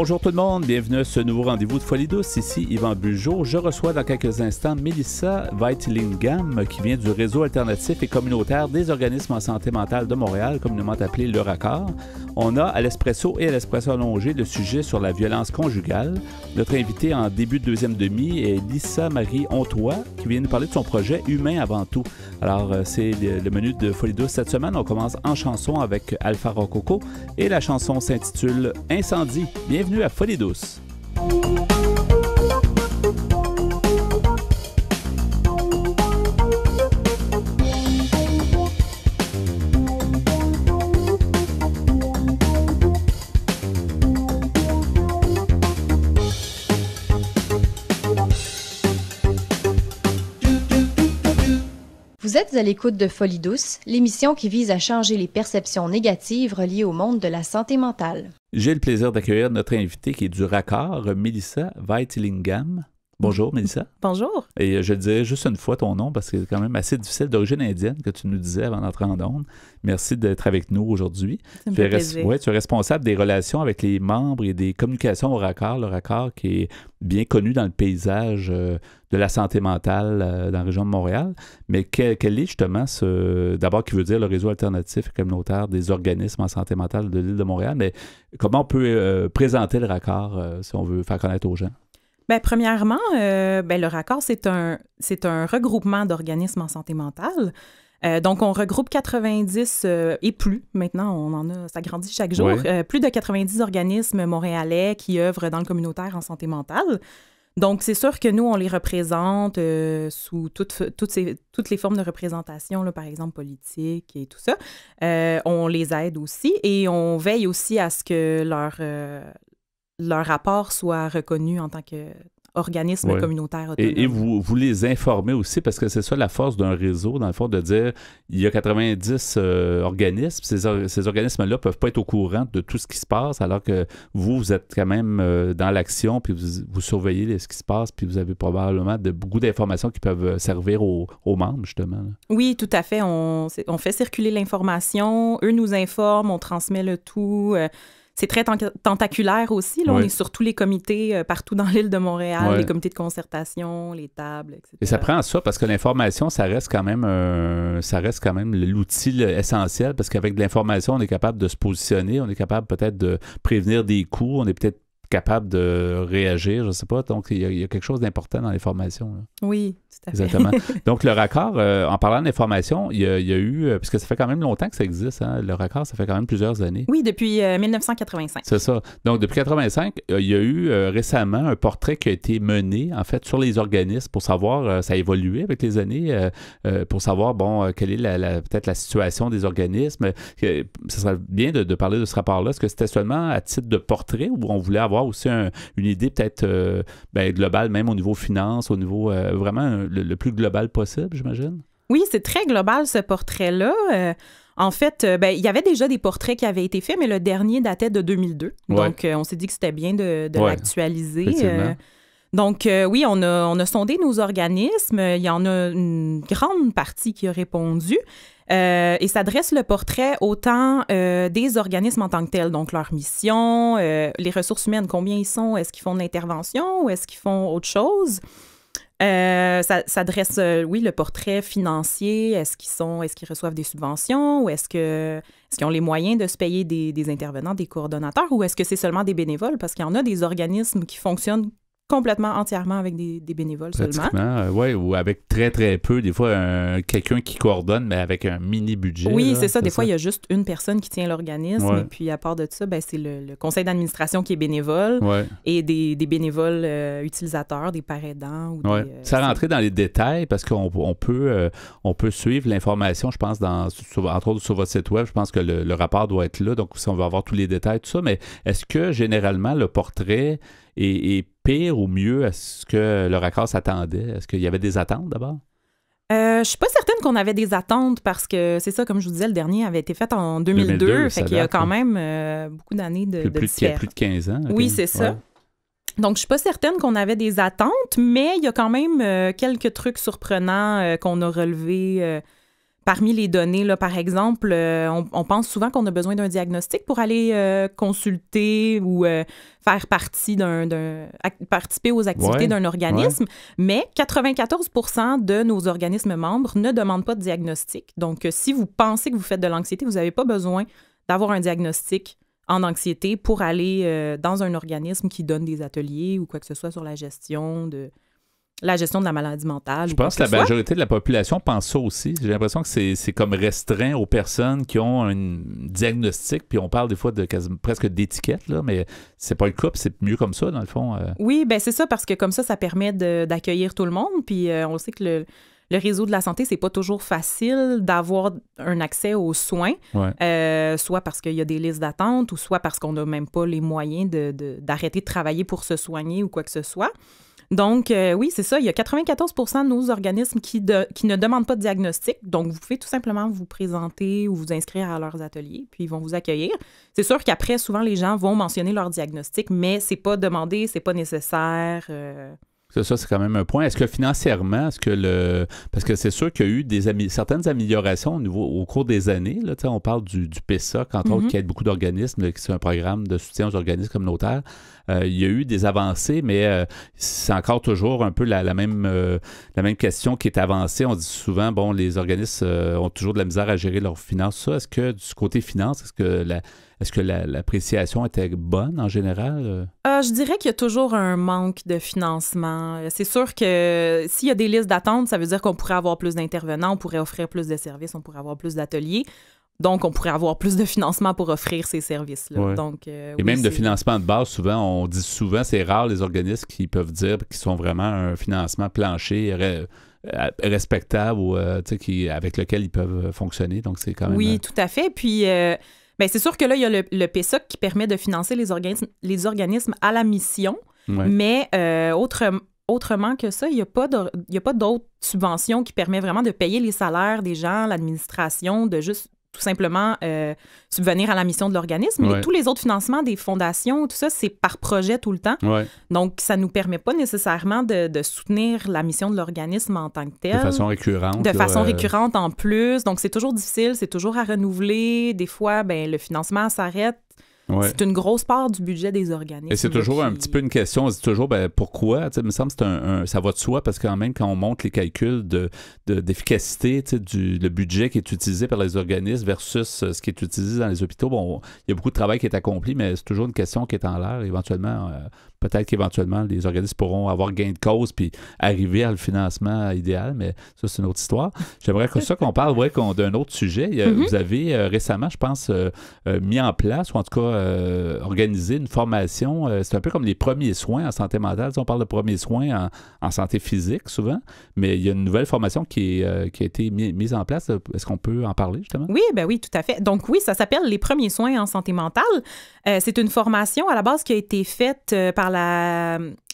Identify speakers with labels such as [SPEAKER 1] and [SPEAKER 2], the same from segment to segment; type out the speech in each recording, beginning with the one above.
[SPEAKER 1] Bonjour tout le monde, bienvenue à ce nouveau rendez-vous de Folie douce. Ici Yvan Bugeaud. Je reçois dans quelques instants Melissa Weitlingham qui vient du réseau alternatif et communautaire des organismes en santé mentale de Montréal, communément appelé le RACOR. On a à l'espresso et à l'espresso allongé le sujet sur la violence conjugale. Notre invitée en début de deuxième demi est Lisa Marie Hontois qui vient nous parler de son projet Humain avant tout. Alors, c'est le menu de Folie douce cette semaine. On commence en chanson avec Alpha Rococo et la chanson s'intitule Incendie. Bienvenue à Folie douce.
[SPEAKER 2] Vous êtes à l'écoute de Folie douce, l'émission qui vise à changer les perceptions négatives reliées au monde de la santé mentale.
[SPEAKER 1] J'ai le plaisir d'accueillir notre invitée qui est du RACOR, Melissa Weitlingham. Bonjour, Melissa.
[SPEAKER 3] Bonjour.
[SPEAKER 1] Et je dirais juste une fois ton nom parce que c'est quand même assez difficile, d'origine indienne, que tu nous disais avant d'entrer en ondes. Merci d'être avec nous aujourd'hui.
[SPEAKER 3] Ça me fait plaisir.
[SPEAKER 1] Tu es responsable des relations avec les membres et des communications au RACOR. Le RACOR qui est bien connu dans le paysage de la santé mentale dans la région de Montréal. Mais quel est justement d'abord qui veut dire le réseau alternatif et communautaire des organismes en santé mentale de l'île de Montréal, mais comment on peut présenter le RACOR si on veut faire connaître aux gens?
[SPEAKER 3] Bien, premièrement, le RACOR, c'est un regroupement d'organismes en santé mentale. Donc, on regroupe 90 et plus. Maintenant, ça grandit chaque jour.
[SPEAKER 1] Oui.
[SPEAKER 3] Plus de 90 organismes montréalais qui œuvrent dans le communautaire en santé mentale. Donc, c'est sûr que nous, on les représente sous toutes les formes de représentation, là, par exemple politique et tout ça. On les aide aussi et on veille aussi à ce que leur rapport soit reconnu en tant qu'organisme communautaire autonome.
[SPEAKER 1] Et vous les informez aussi, parce que c'est ça la force d'un réseau, dans le fond, de dire il y a 90 organismes. Ces organismes-là ne peuvent pas être au courant de tout ce qui se passe, alors que vous êtes quand même dans l'action, puis vous surveillez ce qui se passe, puis vous avez probablement beaucoup d'informations qui peuvent servir aux membres, justement. Là.
[SPEAKER 3] Oui, tout à fait. On fait circuler l'information, eux nous informent, on transmet le tout. C'est très tentaculaire aussi. Là.
[SPEAKER 1] Oui.
[SPEAKER 3] On est sur tous les comités partout dans l'île de Montréal,
[SPEAKER 1] Oui.
[SPEAKER 3] les comités de concertation, les tables, etc.
[SPEAKER 1] Et ça prend ça parce que l'information, ça reste quand même l'outil essentiel parce qu'avec de l'information, on est capable de se positionner, on est capable peut-être de prévenir des coups, on est peut-être capable de réagir, je ne sais pas. Donc, il y a quelque chose d'important dans l'information. Là.
[SPEAKER 3] Oui, tout à fait.
[SPEAKER 1] Exactement. Donc, le RACOR, en parlant d'information, il y a eu, parce que ça fait quand même longtemps que ça existe, hein, le RACOR, ça fait quand même plusieurs années.
[SPEAKER 3] Oui, depuis 1985.
[SPEAKER 1] C'est ça. Donc, depuis 1985, il y a eu récemment un portrait qui a été mené, en fait, sur les organismes pour savoir, ça a évolué avec les années, pour savoir, quelle est peut-être la situation des organismes. Ça serait bien de parler de ce rapport-là. Est-ce que c'était seulement à titre de portrait ou on voulait avoir aussi une idée peut-être globale, même au niveau finance, au niveau vraiment le plus global possible, j'imagine?
[SPEAKER 3] Oui, c'est très global ce portrait-là. En fait, il y avait déjà des portraits qui avaient été faits, mais le dernier datait de 2002.
[SPEAKER 1] Ouais.
[SPEAKER 3] Donc, on s'est dit que c'était bien de l'actualiser. Donc, oui, on a sondé nos organismes. Il y en a une grande partie qui a répondu. Et ça dresse le portrait autant des organismes en tant que tels, donc leur mission, les ressources humaines, combien ils sont, est-ce qu'ils font de l'intervention ou est-ce qu'ils font autre chose? Ça dresse, le portrait financier. Est-ce qu'ils reçoivent des subventions ou est-ce qu'ils ont les moyens de se payer des intervenants, des coordonnateurs ou est-ce que c'est seulement des bénévoles? Parce qu'il y en a des organismes qui fonctionnent complètement, entièrement avec des bénévoles seulement.
[SPEAKER 1] Oui, ou avec très, très peu. Des fois, quelqu'un qui coordonne, mais avec un mini-budget.
[SPEAKER 3] Oui,
[SPEAKER 1] là,
[SPEAKER 3] c'est ça. Des fois, il y a juste une personne qui tient l'organisme.
[SPEAKER 1] Ouais.
[SPEAKER 3] Et puis, à part de ça, c'est le conseil d'administration qui est bénévole et des bénévoles utilisateurs, des parents aidants.
[SPEAKER 1] Ça rentrait dans les détails parce qu'on peut suivre l'information, je pense, entre autres sur votre site web. Je pense que le rapport doit être là. Donc, si on veut avoir tous les détails, tout ça. Mais est-ce que, généralement, le portrait est pire ou mieux à ce que le RACOR s'attendait? Est-ce qu'il y avait des attentes d'abord?
[SPEAKER 3] Je suis pas certaine qu'on avait des attentes parce que c'est ça, comme je vous disais, le dernier avait été fait en 2002 fait qu'il y a quand même beaucoup d'années de différence.
[SPEAKER 1] Plus de 15 ans.
[SPEAKER 3] Oui, c'est ça. Donc, je suis pas certaine qu'on avait des attentes, mais il y a quand même quelques trucs surprenants qu'on a relevés Parmi les données, là, par exemple, on pense souvent qu'on a besoin d'un diagnostic pour aller consulter ou faire participer aux activités d'un organisme, mais 94% de nos organismes membres ne demandent pas de diagnostic. Donc, si vous pensez que vous faites de l'anxiété, vous n'avez pas besoin d'avoir un diagnostic en anxiété pour aller dans un organisme qui donne des ateliers ou quoi que ce soit sur la gestion de la maladie mentale.
[SPEAKER 1] Je pense que la majorité de la population pense ça aussi. J'ai l'impression que c'est comme restreint aux personnes qui ont un diagnostic, puis on parle des fois de presque d'étiquette, là, mais c'est pas le cas, puis c'est mieux comme ça, dans le fond.
[SPEAKER 3] Oui, ben c'est ça, parce que comme ça permet d'accueillir tout le monde, puis on sait que le réseau de la santé, c'est pas toujours facile d'avoir un accès aux soins, soit parce qu'il y a des listes d'attente, ou soit parce qu'on n'a même pas les moyens d'arrêter de travailler pour se soigner ou quoi que ce soit. Donc, oui, c'est ça. Il y a 94% de nos organismes qui ne demandent pas de diagnostic. Donc, vous pouvez tout simplement vous présenter ou vous inscrire à leurs ateliers, puis ils vont vous accueillir. C'est sûr qu'après, souvent, les gens vont mentionner leur diagnostic, mais c'est pas demandé, c'est pas nécessaire.
[SPEAKER 1] Ça, c'est quand même un point. Est-ce que financièrement, parce que c'est sûr qu'il y a eu certaines améliorations au cours des années. Là, on parle du PESAC, entre autres, qui aide beaucoup d'organismes, qui c'est un programme de soutien aux organismes communautaires. Il y a eu des avancées, mais c'est encore toujours un peu la même question qui est avancée. On dit souvent, bon, les organismes ont toujours de la misère à gérer leurs finances. Ça, est-ce que du côté finance, est-ce que l'appréciation était bonne en général?
[SPEAKER 3] Je dirais qu'il y a toujours un manque de financement. C'est sûr que s'il y a des listes d'attente, ça veut dire qu'on pourrait avoir plus d'intervenants, on pourrait offrir plus de services, on pourrait avoir plus d'ateliers. Donc, on pourrait avoir plus de financement pour offrir ces services-là.
[SPEAKER 1] Ouais.
[SPEAKER 3] Donc,
[SPEAKER 1] et même de financement de base, on dit souvent, c'est rare les organismes qui peuvent dire qu'ils sont vraiment un financement plancher respectable ou avec lequel ils peuvent fonctionner. Donc, c'est quand même...
[SPEAKER 3] Oui, tout à fait. Puis... c'est sûr que là, il y a le PESAC qui permet de financer les organismes à la mission, mais autrement que ça, il n'y a pas d'autres subventions qui permettent vraiment de payer les salaires des gens, l'administration, de juste tout simplement subvenir à la mission de l'organisme. Mais tous les autres financements des fondations, tout ça, c'est par projet tout le temps. Donc, ça ne nous permet pas nécessairement de soutenir la mission de l'organisme en tant que telle.
[SPEAKER 1] De façon récurrente.
[SPEAKER 3] De façon récurrente en plus. Donc, c'est toujours difficile, c'est toujours à renouveler. Des fois, le financement s'arrête. C'est une grosse part du budget des organismes.
[SPEAKER 1] Et c'est toujours un petit peu une question. On se dit toujours, pourquoi? Il me semble que ça va de soi parce que quand même, quand on monte les calculs d'efficacité, le budget qui est utilisé par les organismes versus ce qui est utilisé dans les hôpitaux, bon, il y a beaucoup de travail qui est accompli, mais c'est toujours une question qui est en l'air. Éventuellement, peut-être qu'éventuellement, les organismes pourront avoir gain de cause puis arriver à le financement idéal, mais ça, c'est une autre histoire. J'aimerais qu'on parle d'un autre sujet. Vous avez récemment, je pense, mis en place, ou en tout cas organisé une formation. C'est un peu comme les premiers soins en santé mentale. On parle de premiers soins en santé physique souvent, mais il y a une nouvelle formation qui a été mise en place. Est-ce qu'on peut en parler, justement?
[SPEAKER 3] Oui, oui, tout à fait. Donc oui, ça s'appelle les premiers soins en santé mentale. C'est une formation à la base qui a été faite par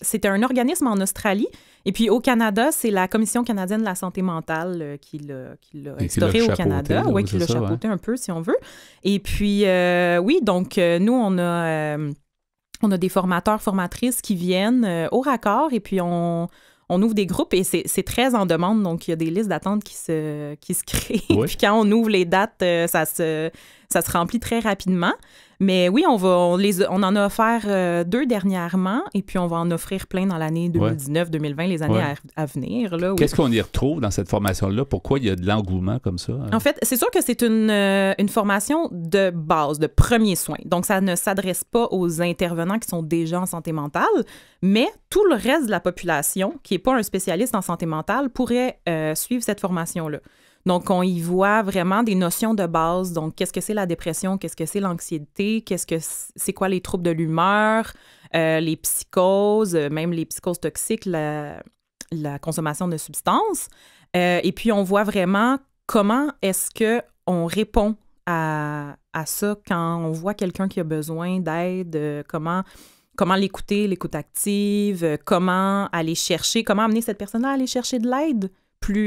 [SPEAKER 3] c'était un organisme en Australie. Et puis au Canada, c'est la Commission canadienne de la santé mentale qui l'a instauré au Canada. Oui, qui l'a chapeauté un peu, si on veut. Et puis, oui, donc nous, on a des formateurs, formatrices qui viennent au raccord et puis on ouvre des groupes et c'est très en demande. Donc, il y a des listes d'attente qui se créent. Puis quand on ouvre les dates, ça se remplit très rapidement. Mais oui, on en a offert 2 dernièrement et puis on va en offrir plein dans l'année 2019-2020, les années à venir. Là,
[SPEAKER 1] Qu'est-ce qu'on y retrouve dans cette formation-là? Pourquoi il y a de l'engouement comme ça?
[SPEAKER 3] En fait, c'est sûr que c'est une formation de base, de premiers soins. Donc, ça ne s'adresse pas aux intervenants qui sont déjà en santé mentale, mais tout le reste de la population qui n'est pas un spécialiste en santé mentale pourrait suivre cette formation-là. Donc, on y voit vraiment des notions de base. Donc, qu'est-ce que c'est la dépression? Qu'est-ce que c'est l'anxiété? C'est quoi les troubles de l'humeur? Les psychoses, même les psychoses toxiques, la consommation de substances. Et puis, on voit vraiment comment est-ce qu'on répond à ça quand on voit quelqu'un qui a besoin d'aide, comment l'écouter, l'écoute active, comment amener cette personne-là à aller chercher de l'aide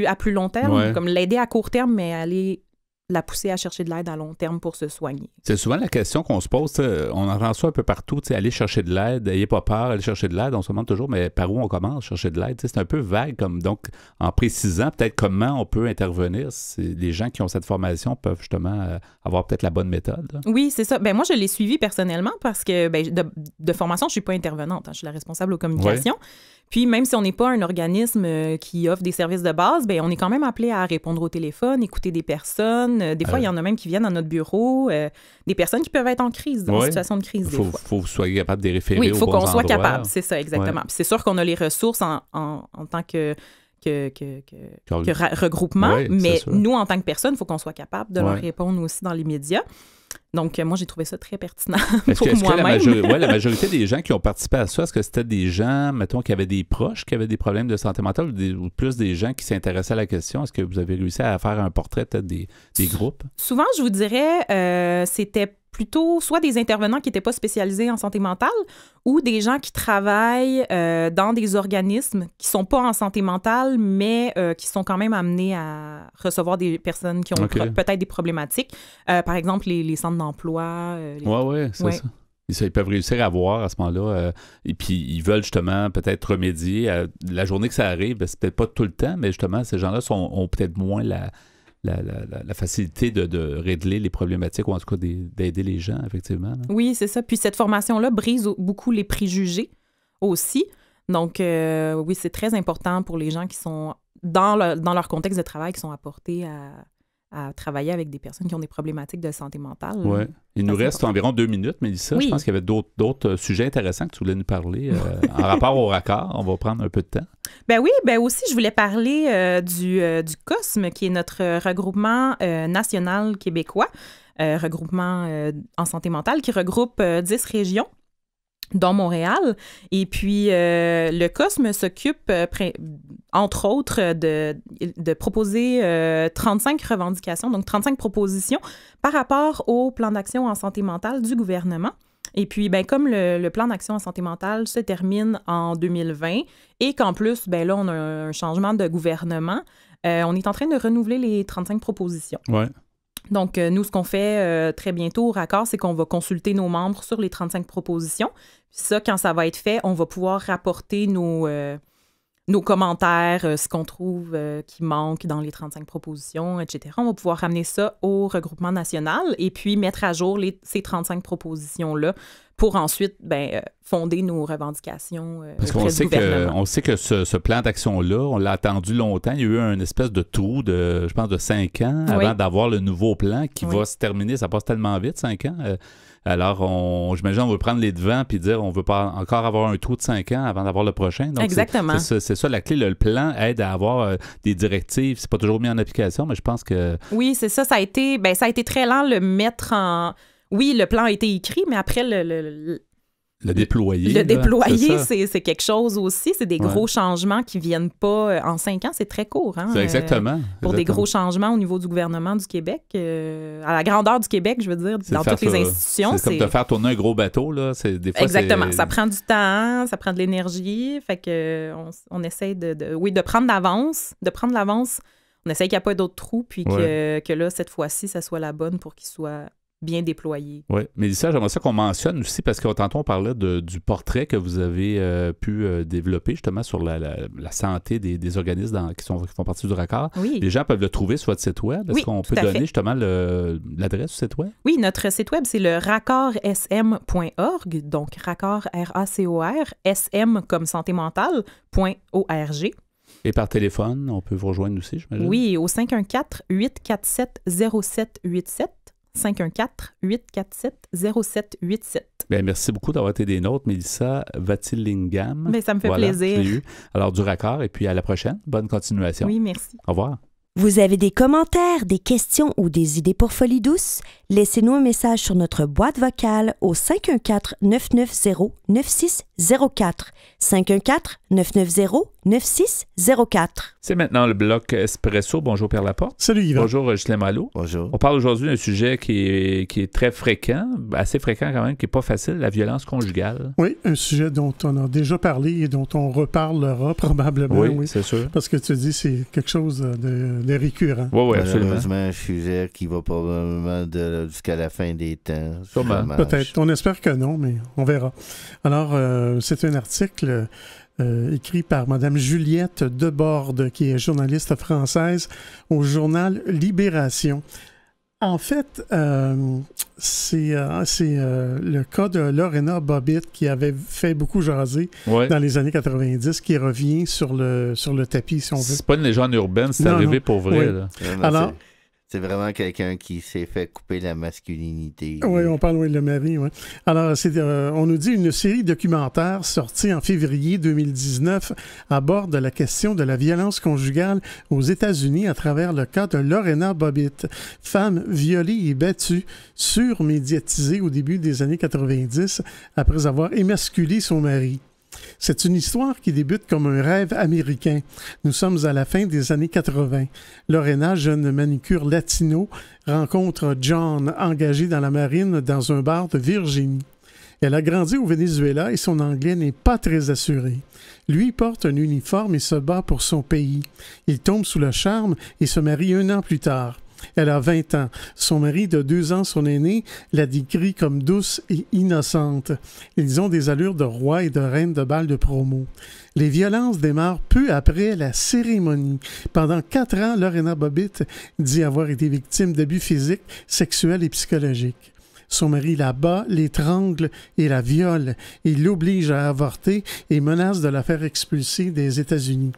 [SPEAKER 3] à plus long terme, comme l'aider à court terme, mais aller la pousser à chercher de l'aide à long terme pour se soigner.
[SPEAKER 1] C'est souvent la question qu'on se pose. On entend ça un peu partout. Aller chercher de l'aide, n'ayez pas peur, aller chercher de l'aide. On se demande toujours, mais par où on commence chercher de l'aide? C'est un peu vague. Donc, en précisant peut-être comment on peut intervenir, les gens qui ont cette formation peuvent justement avoir peut-être la bonne méthode. Là.
[SPEAKER 3] Oui, c'est ça. Moi, je l'ai suivi personnellement parce que de formation, je ne suis pas intervenante. Je suis la responsable aux communications. Oui. Puis, même si on n'est pas un organisme qui offre des services de base, on est quand même appelé à répondre au téléphone, écouter des personnes. Des fois, il y en a même qui viennent à notre bureau, des personnes qui peuvent être en crise, en situation de crise, des fois.
[SPEAKER 1] Il faut que vous soyez capable de les référer.
[SPEAKER 3] Oui, il faut
[SPEAKER 1] qu'on
[SPEAKER 3] soit capable, c'est ça, exactement. Puis c'est sûr qu'on a les ressources en tant que regroupement, mais nous, en tant que personne, il faut qu'on soit capable de leur répondre aussi dans les médias. Donc, moi, j'ai trouvé ça très pertinent pour moi-même.
[SPEAKER 1] La majorité des gens qui ont participé à ça, est-ce que c'était des gens, mettons, qui avaient des proches, qui avaient des problèmes de santé mentale ou plus des gens qui s'intéressaient à la question? Est-ce que vous avez réussi à faire un portrait peut-être des groupes?
[SPEAKER 3] Souvent, je vous dirais, c'était plutôt soit des intervenants qui n'étaient pas spécialisés en santé mentale ou des gens qui travaillent dans des organismes qui ne sont pas en santé mentale, mais qui sont quand même amenés à recevoir des personnes qui ont peut-être des problématiques. Par exemple, les centres d'emploi.
[SPEAKER 1] Oui, c'est ça. Ils peuvent réussir à voir à ce moment-là. Et puis, ils veulent justement peut-être remédier. La journée que ça arrive, c'est peut-être pas tout le temps, mais justement, ces gens-là ont peut-être moins la facilité de régler les problématiques ou en tout cas d'aider les gens, effectivement. Là.
[SPEAKER 3] Oui, c'est ça. Puis cette formation-là brise beaucoup les préjugés aussi. Donc, oui, c'est très important pour les gens qui sont dans leur contexte de travail, qui sont apportés à travailler avec des personnes qui ont des problématiques de santé mentale.
[SPEAKER 1] Oui. Il nous reste environ 2 minutes, Mélissa. Oui. Je pense qu'il y avait d'autres sujets intéressants que tu voulais nous parler en rapport au RACOR. On va prendre un peu de temps.
[SPEAKER 3] Oui, aussi, je voulais parler du COSME, qui est notre regroupement national québécois, regroupement en santé mentale, qui regroupe 10 régions, dont Montréal. Et puis, le COSME s'occupe, entre autres, de proposer 35 revendications, donc 35 propositions par rapport au plan d'action en santé mentale du gouvernement. Et puis, comme le plan d'action en santé mentale se termine en 2020 et qu'en plus, là, on a un changement de gouvernement, on est en train de renouveler les 35 propositions.
[SPEAKER 1] Ouais.
[SPEAKER 3] Donc, nous, ce qu'on fait très bientôt au RACOR, c'est qu'on va consulter nos membres sur les 35 propositions. Puis ça, quand ça va être fait, on va pouvoir rapporter nos commentaires, ce qu'on trouve qui manque dans les 35 propositions, etc. On va pouvoir ramener ça au regroupement national et puis mettre à jour ces 35 propositions-là pour ensuite fonder nos revendications
[SPEAKER 1] Parce qu'on sait que ce plan d'action-là, on l'a attendu longtemps. Il y a eu une espèce de trou je pense, de 5 ans avant d'avoir le nouveau plan qui va se terminer. Ça passe tellement vite, 5 ans. Alors, j'imagine, on veut prendre les devants puis dire on veut pas encore avoir un trou de 5 ans avant d'avoir le prochain. Donc,
[SPEAKER 3] exactement.
[SPEAKER 1] C'est ça la clé. Le plan aide à avoir des directives. C'est pas toujours mis en application, mais je pense que...
[SPEAKER 3] Oui, c'est ça. Ça a été très lent le mettre en... Oui, le plan a été écrit, mais après, le
[SPEAKER 1] déployer.
[SPEAKER 3] Le déployer, c'est quelque chose aussi. C'est des gros changements qui ne viennent pas en 5 ans. C'est très court. Hein,
[SPEAKER 1] exactement.
[SPEAKER 3] Pour des gros changements au niveau du gouvernement du Québec, à la grandeur du Québec, je veux dire, dans toutes les institutions.
[SPEAKER 1] C'est comme de faire tourner un gros bateau. Là. Des fois,
[SPEAKER 3] exactement. Ça prend du temps, ça prend de l'énergie. Fait qu'on essaie de prendre l'avance. On essaie qu'il n'y a pas d'autres trous, puis que là, cette fois-ci, ça soit la bonne pour qu'il soit bien déployé.
[SPEAKER 1] Oui, Mélissa, j'aimerais ça qu'on mentionne aussi, parce que tantôt on parlait du portrait que vous avez pu développer justement sur la santé des organismes qui font partie du RACOR.
[SPEAKER 3] Oui.
[SPEAKER 1] Les gens peuvent le trouver sur votre site web. Est-ce qu'on peut donner justement l'adresse du site web? Oui,
[SPEAKER 3] notre site web, c'est le racorsm.org, donc RACOR, R-A-C-O-R, SM comme santé mentale, .org.
[SPEAKER 1] Et par téléphone, on peut vous rejoindre aussi, j'imagine?
[SPEAKER 3] Oui, au 514-847-0787. 514-847-0787.
[SPEAKER 1] Bien, merci beaucoup d'avoir été des nôtres, Mélissa Vatillingam.
[SPEAKER 3] Bien, ça me fait plaisir.
[SPEAKER 1] Alors, du RACOR, et puis à la prochaine. Bonne continuation.
[SPEAKER 3] Oui, merci.
[SPEAKER 1] Au revoir.
[SPEAKER 4] Vous avez des commentaires, des questions ou des idées pour Folie douce? Laissez-nous un message sur notre boîte vocale au 514-990-9604. 514-990-9604.
[SPEAKER 1] C'est maintenant le bloc Espresso. Bonjour Pierre Laporte.
[SPEAKER 5] Salut Yvan.
[SPEAKER 1] Bonjour Ghislain Malo.
[SPEAKER 5] Bonjour.
[SPEAKER 1] On parle aujourd'hui d'un sujet qui est très fréquent, assez fréquent quand même, qui n'est pas facile, la violence conjugale.
[SPEAKER 5] Oui, un sujet dont on a déjà parlé et dont on reparlera probablement.
[SPEAKER 1] Oui, c'est sûr.
[SPEAKER 5] Parce que tu dis c'est quelque chose de récurrent.
[SPEAKER 1] Oui, absolument.
[SPEAKER 6] Malheureusement, un sujet qui va probablement jusqu'à la fin des temps.
[SPEAKER 5] Peut-être. On espère que non, mais on verra. Alors, c'est un article écrit par Mme Juliette Deborde, qui est journaliste française au journal Libération. En fait, c'est le cas de Lorena Bobbitt qui avait fait beaucoup jaser dans les années 90, qui revient sur le tapis, si on veut.
[SPEAKER 1] C'est pas une légende urbaine, c'est arrivé pour vrai.
[SPEAKER 5] Oui.
[SPEAKER 1] Là.
[SPEAKER 6] Alors, c'est vraiment quelqu'un qui s'est fait couper la masculinité.
[SPEAKER 5] Oui, on parle de le mari, oui. Alors, on nous dit une série documentaire sortie en février 2019 aborde la question de la violence conjugale aux États-Unis à travers le cas de Lorena Bobbitt, femme violée et battue, surmédiatisée au début des années 90 après avoir émasculé son mari. C'est une histoire qui débute comme un rêve américain. Nous sommes à la fin des années 80. Lorena, jeune manicure latino, rencontre John, engagé dans la marine dans un bar de Virginie. Elle a grandi au Venezuela et son anglais n'est pas très assuré. Lui porte un uniforme et se bat pour son pays. Il tombe sous le charme et se marie 1 an plus tard. Elle a 20 ans. Son mari de 2 ans, son aîné, la décrit comme douce et innocente. Ils ont des allures de roi et de reine de bal de promo. Les violences démarrent peu après la cérémonie. Pendant 4 ans, Lorena Bobbitt dit avoir été victime d'abus physiques, sexuels et psychologiques. Son mari la bat, l'étrangle et la viole. Il l'oblige à avorter et menace de la faire expulser des États-Unis.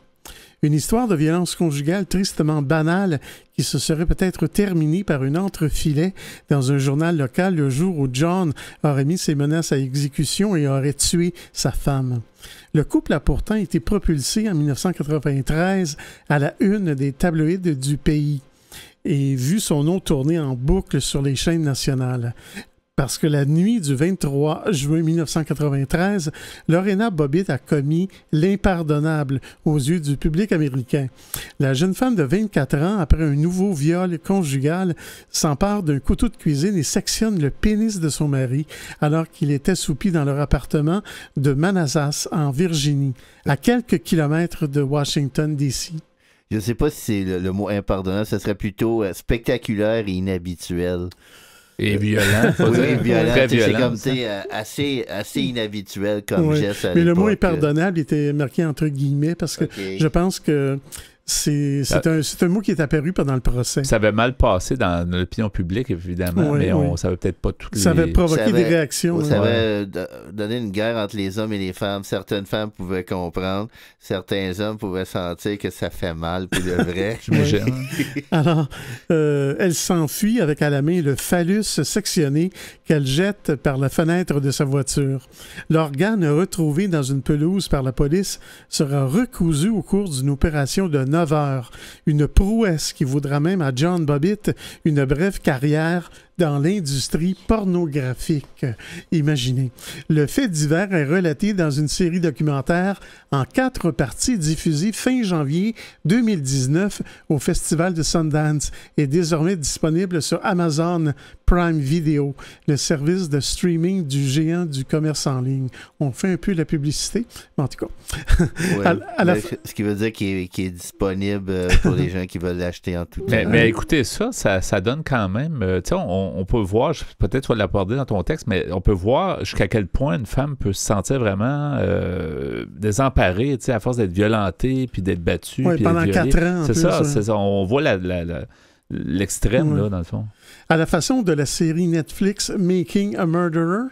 [SPEAKER 5] Une histoire de violence conjugale tristement banale qui se serait peut-être terminée par une entrefilet dans un journal local le jour où John aurait mis ses menaces à exécution et aurait tué sa femme. Le couple a pourtant été propulsé en 1993 à la une des tabloïds du pays et vu son nom tourner en boucle sur les chaînes nationales. Parce que la nuit du 23 juin 1993, Lorena Bobbitt a commis l'impardonnable aux yeux du public américain. La jeune femme de 24 ans, après un nouveau viol conjugal, s'empare d'un couteau de cuisine et sectionne le pénis de son mari alors qu'il était assoupi dans leur appartement de Manassas, en Virginie, à quelques kilomètres de Washington, D.C.
[SPEAKER 6] Je ne sais pas si c'est le mot impardonnable, ce serait plutôt spectaculaire et inhabituel.
[SPEAKER 1] Et violent, faut dire.
[SPEAKER 6] Violent.
[SPEAKER 1] Très violent.
[SPEAKER 6] C'est comme assez inhabituel comme geste à
[SPEAKER 5] Mais
[SPEAKER 6] l'époque.
[SPEAKER 5] le mot impardonnable était marqué entre guillemets parce que je pense que c'est un mot qui est apparu pendant le procès.
[SPEAKER 1] Ça avait mal passé dans l'opinion publique, évidemment, mais on savait peut-être pas toutes les...
[SPEAKER 5] Ça avait provoqué des réactions.
[SPEAKER 6] Ça avait donné une guerre entre les hommes et les femmes. Certaines femmes pouvaient comprendre, certains hommes pouvaient sentir que ça fait mal pour le vrai.
[SPEAKER 5] Alors, elle s'enfuit avec à la main le phallus sectionné qu'elle jette par la fenêtre de sa voiture. L'organe retrouvé dans une pelouse par la police sera recousu au cours d'une opération de 9 heures. Une prouesse qui vaudra même à John Bobbitt une brève carrière dans l'industrie pornographique. Imaginez. Le fait divers est relaté dans une série documentaire en 4 parties diffusée fin janvier 2019 au Festival de Sundance et désormais disponible sur Amazon Prime Video, le service de streaming du géant du commerce en ligne. On fait un peu la publicité, mais en tout cas.
[SPEAKER 6] Ouais, ce qui veut dire qu'il est disponible pour les gens qui veulent l'acheter en tout temps.
[SPEAKER 1] Mais écoutez, ça donne quand même... tu sais, on peut voir, peut-être tu vas l'aborder dans ton texte, mais on peut voir jusqu'à quel point une femme peut se sentir vraiment désemparée, tu sais, à force d'être violentée puis d'être battue.
[SPEAKER 5] Oui, pendant 4 ans.
[SPEAKER 1] C'est ça. On voit l'extrême, là, dans le fond.
[SPEAKER 5] À la façon de la série Netflix Making a Murderer,